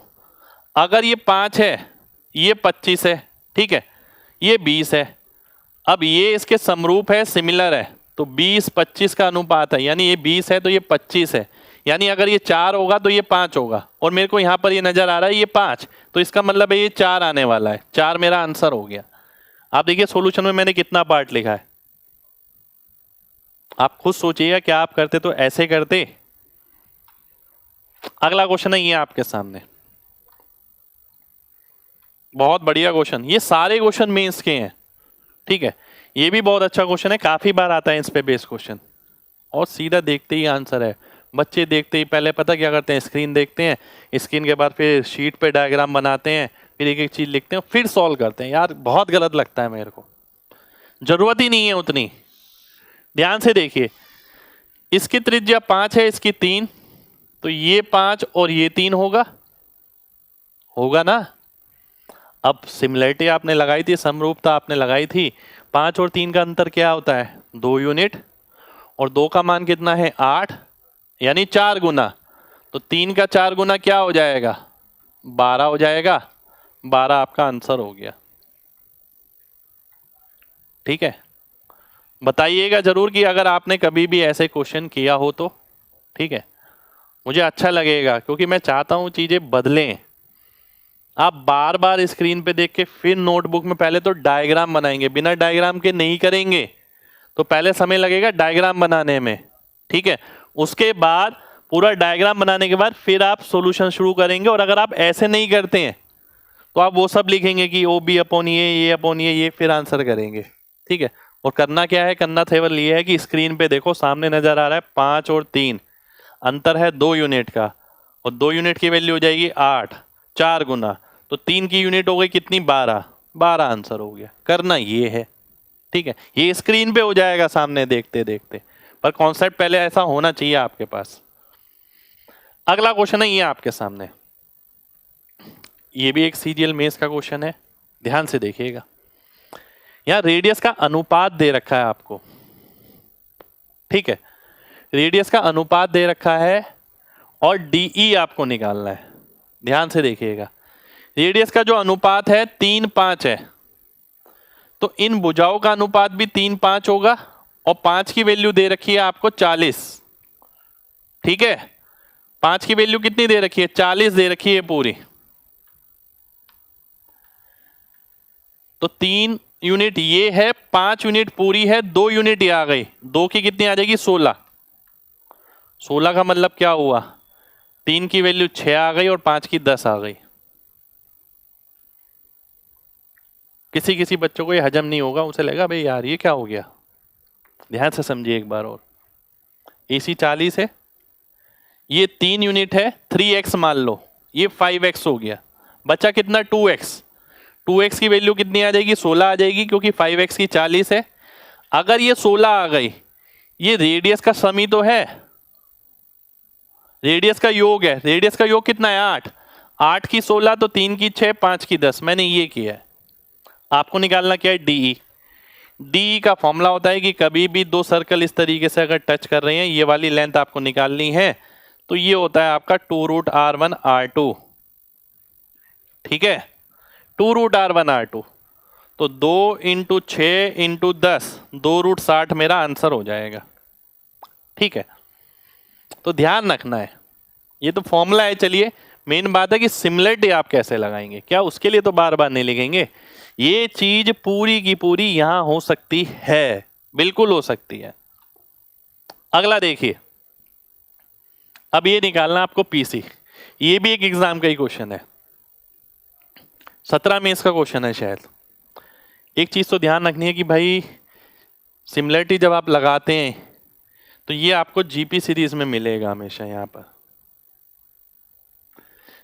[SPEAKER 1] अगर ये 5 है, ये 25 है, ठीक है, ये 20 है, अब ये इसके समरूप है, सिमिलर है, तो 20-25 का अनुपात है, यानी ये 20 है तो ये 25 है, यानी अगर ये 4 होगा तो ये 5 होगा, और मेरे को यहां पर ये नजर आ रहा है ये 5, तो इसका मतलब है ये 4 आने वाला है। 4 मेरा आंसर हो गया। आप देखिए सोल्यूशन में मैंने कितना पार्ट लिखा है, आप खुद सोचिएगा क्या आप करते तो ऐसे करते। अगला क्वेश्चन है ये आपके सामने, बहुत बढ़िया क्वेश्चन, ये सारे क्वेश्चन मेंस के हैं। ठीक है, ये भी बहुत अच्छा क्वेश्चन है, काफी बार आता है इस पे बेस क्वेश्चन, और सीधा देखते ही आंसर है। बच्चे देखते ही पहले पता क्या करते हैं, स्क्रीन देखते हैं, स्क्रीन के बाद फिर शीट पे डायग्राम बनाते हैं, फिर एक एक चीज लिखते हैं, फिर सॉल्व करते हैं। यार बहुत गलत लगता है मेरे को, जरूरत ही नहीं है उतनी। ध्यान से देखिए, इसकी त्रिज्या 5 है, इसकी 3, तो ये 5 और ये 3 होगा, होगा ना। अब सिमिलरिटी आपने लगाई थी, समरूपता आपने लगाई थी, 5 और 3 का अंतर क्या होता है, 2 यूनिट, और 2 का मान कितना है 8, यानी 4 गुना, तो 3 का 4 गुना क्या हो जाएगा 12 हो जाएगा। 12 आपका आंसर हो गया। ठीक है, बताइएगा जरूर कि अगर आपने कभी भी ऐसे क्वेश्चन किया हो तो। ठीक है, मुझे अच्छा लगेगा क्योंकि मैं चाहता हूं चीजें बदलें। आप बार बार स्क्रीन पे देख के फिर नोटबुक में पहले तो डायग्राम बनाएंगे, बिना डायग्राम के नहीं करेंगे तो पहले समय लगेगा डायग्राम बनाने में। ठीक है, उसके बाद पूरा डायग्राम बनाने के बाद फिर आप सॉल्यूशन शुरू करेंगे। और अगर आप ऐसे नहीं करते हैं तो आप वो सब लिखेंगे कि ओ बी अपॉन ये अपॉन ये फिर आंसर करेंगे। ठीक है, और करना क्या है, करना केवल ये है कि स्क्रीन पे देखो सामने नजर आ रहा है 5 और 3, अंतर है 2 यूनिट का, और 2 यूनिट की वैल्यू हो जाएगी 8, 4 गुना, तो 3 की यूनिट हो गई कितनी 12, 12 आंसर हो गया। करना ये है। ठीक है, ये स्क्रीन पे हो जाएगा सामने देखते देखते, पर कॉन्सेप्ट पहले ऐसा होना चाहिए आपके पास। अगला क्वेश्चन है ये आपके सामने, ये भी एक सीजीएल मेंस का क्वेश्चन है, ध्यान से देखिएगा। यहां रेडियस का अनुपात दे रखा है आपको। ठीक है, रेडियस का अनुपात दे रखा है और डीई आपको निकालना है। ध्यान से देखिएगा, रेडियस का जो अनुपात है 3-5 है, तो इन भुजाओं का अनुपात भी 3-5 होगा, और 5 की वैल्यू दे रखी है आपको 40। ठीक है, 5 की वैल्यू कितनी दे रखी है 40 दे रखी है पूरी, तो 3 यूनिट ये है, 5 यूनिट पूरी है, 2 यूनिट ये आ गई, 2 की कितनी आ जाएगी 16। 16 का मतलब क्या हुआ, 3 की वैल्यू 6 आ गई और 5 की 10 आ गई। किसी किसी बच्चों को ये हजम नहीं होगा, उसे लगेगा भाई यार ये क्या हो गया। ध्यान से समझिए एक बार और, AC 40 है, ये 3 यूनिट है, 3x मान लो, ये 5x हो गया, बचा कितना 2x। 2x की वैल्यू कितनी आ जाएगी 16 आ जाएगी, क्योंकि 5x की 40 है। अगर ये 16 आ गई, ये रेडियस का सम ही तो है, रेडियस का योग है। रेडियस का योग कितना है 8, 8 की 16 तो 3 की 6, 5 की 10, मैंने ये किया है। आपको निकालना क्या है डीई। डीई का फॉर्मूला होता है कि कभी भी 2 सर्कल इस तरीके से अगर टच कर रहे हैं, ये वाली लेंथ आपको निकालनी है, तो ये होता है आपका 2√R1R2। ठीक है, 2√R1R2, तो 2 × 6 × 10, 2√60 मेरा आंसर हो जाएगा। ठीक है, तो ध्यान रखना है, ये तो फॉर्मूला है। चलिए, मेन बात है कि सिमिलरिटी आप कैसे लगाएंगे, क्या उसके लिए तो बार बार नहीं लिखेंगे। ये चीज पूरी की पूरी यहां हो सकती है, बिल्कुल हो सकती है। अगला देखिए, अब ये निकालना आपको पीसी, ये भी एक एग्जाम का ही क्वेश्चन है, 17 मेंस का क्वेश्चन है शायद। एक चीज तो ध्यान रखनी है कि भाई सिमिलरिटी जब आप लगाते हैं तो ये आपको जीपी सीरीज में मिलेगा हमेशा। यहां पर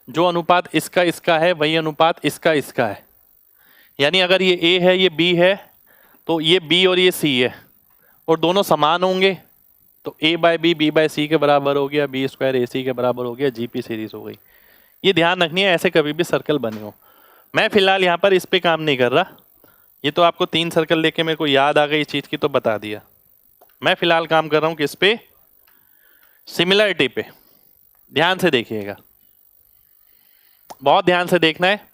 [SPEAKER 1] जो अनुपात इसका इसका है वही अनुपात इसका इसका है, यानी अगर ये ए है ये बी है, तो ये बी और ये सी है, और दोनों समान होंगे, तो A/B B/C के बराबर हो गया, B² AC के बराबर हो गया, जीपी सीरीज हो गई। ये ध्यान रखनी है, ऐसे कभी भी सर्कल बने हो। मैं फिलहाल यहाँ पर इस पे काम नहीं कर रहा, ये तो आपको 3 सर्कल देख के मेरे को याद आ गई इस चीज की तो बता दिया। मैं फिलहाल काम कर रहा हूँ किस पे, सिमिलरिटी पे। ध्यान से देखिएगा, बहुत ध्यान से देखना है।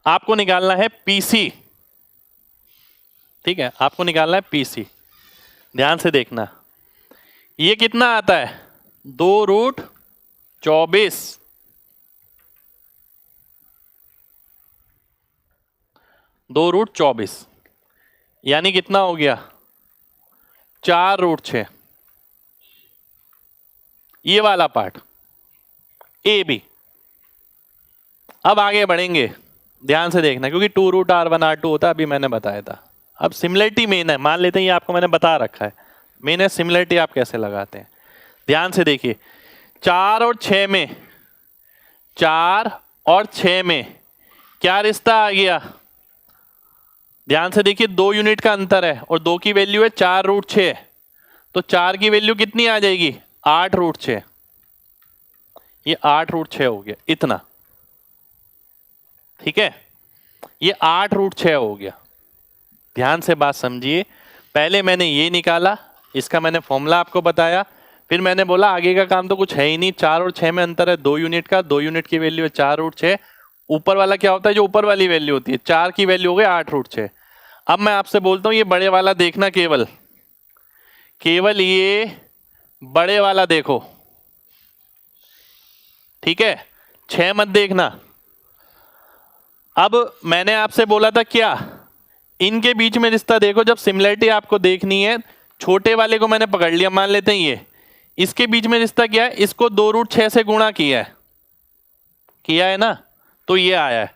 [SPEAKER 1] आपको निकालना है पीसी। ठीक है, आपको निकालना है पीसी, ध्यान से देखना। ये कितना आता है 2√24, 2√24 यानी कितना हो गया 4√6। ये वाला पार्ट ए बी। अब आगे बढ़ेंगे, ध्यान से देखना, क्योंकि 2√R1R2 होता है, अभी मैंने बताया था। अब सिमिलरिटी मेन है, मान लेते हैं ये आपको मैंने बता रखा है, मेन है सिमिलरिटी आप कैसे लगाते हैं। ध्यान से देखिए, 4 और 6 में, 4 और 6 में क्या रिश्ता आ गया, ध्यान से देखिए 2 यूनिट का अंतर है और 2 की वैल्यू है 4√6, तो 4 की वैल्यू कितनी आ जाएगी 8√6, ये 8√6 हो गया इतना। ठीक है, ये 8√6 हो गया। ध्यान से बात समझिए। पहले मैंने ये निकाला, इसका मैंने फॉर्मूला आपको बताया, फिर मैंने बोला आगे का काम तो कुछ है ही नहीं, 4 और 6 में अंतर है 2 यूनिट का, 2 यूनिट की वैल्यू है 4√6। ऊपर वाला क्या होता है, जो ऊपर वाली वैल्यू होती है, 4 की वैल्यू हो गई 8√6। अब मैं आपसे बोलता हूं ये बड़े वाला देखना, केवल ये बड़े वाला देखो, ठीक है, 6 मत देखना। अब मैंने आपसे बोला था क्या, इनके बीच में रिश्ता देखो। जब सिमिलरिटी आपको देखनी है, छोटे वाले को मैंने पकड़ लिया, मान लेते हैं ये, इसके बीच में रिश्ता क्या है, इसको 2√6 से गुणा किया है ना, तो ये आया है।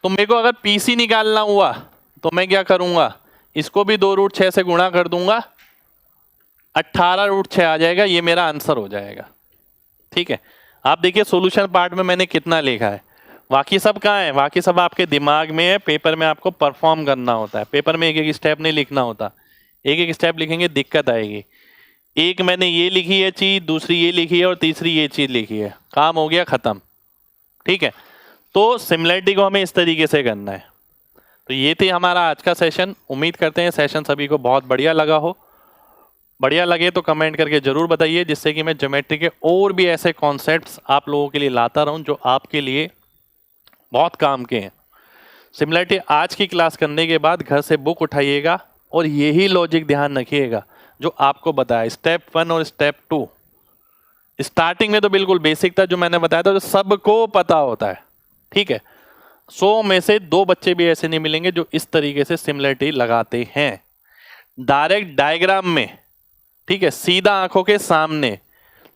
[SPEAKER 1] तो मेरे को अगर पीसी निकालना हुआ तो मैं क्या करूंगा, इसको भी 2√6 से गुणा कर दूंगा, 18√6 आ जाएगा, ये मेरा आंसर हो जाएगा। ठीक है, आप देखिए सॉल्यूशन पार्ट में मैंने कितना लिखा है, बाकी सब कहाँ है, बाकी सब आपके दिमाग में है, पेपर में आपको परफॉर्म करना होता है। पेपर में एक एक स्टेप नहीं लिखना होता, एक एक स्टेप लिखेंगे दिक्कत आएगी। एक मैंने ये लिखी है चीज, दूसरी ये लिखी है और तीसरी ये चीज लिखी है, काम हो गया खत्म। ठीक है, तो सिमिलरिटी को हमें इस तरीके से करना है। तो ये थी हमारा आज का सेशन। उम्मीद करते हैं सेशन सभी को बहुत बढ़िया लगा हो। बढ़िया लगे तो कमेंट करके जरूर बताइए, जिससे कि मैं ज्योमेट्री के और भी ऐसे कॉन्सेप्ट्स आप लोगों के लिए लाता रहूं जो आपके लिए बहुत काम के हैं। सिमिलरिटी आज की क्लास करने के बाद घर से बुक उठाइएगा और यही लॉजिक ध्यान रखिएगा जो आपको बताया, स्टेप 1 और स्टेप 2। स्टार्टिंग में तो बिल्कुल बेसिक था जो मैंने बताया था, जो सबको पता होता है। ठीक है, 100 में से 2 बच्चे भी ऐसे नहीं मिलेंगे जो इस तरीके से सिमिलरिटी लगाते हैं डायरेक्ट डायग्राम में। ठीक है, सीधा आंखों के सामने।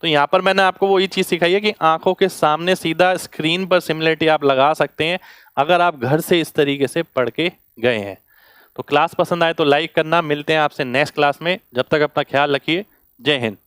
[SPEAKER 1] तो यहाँ पर मैंने आपको वही चीज सिखाई है कि आंखों के सामने सीधा स्क्रीन पर सिमिलरिटी आप लगा सकते हैं अगर आप घर से इस तरीके से पढ़ के गए हैं। तो क्लास पसंद आए तो लाइक करना। मिलते हैं आपसे नेक्स्ट क्लास में, जब तक अपना ख्याल रखिए। जय हिंद।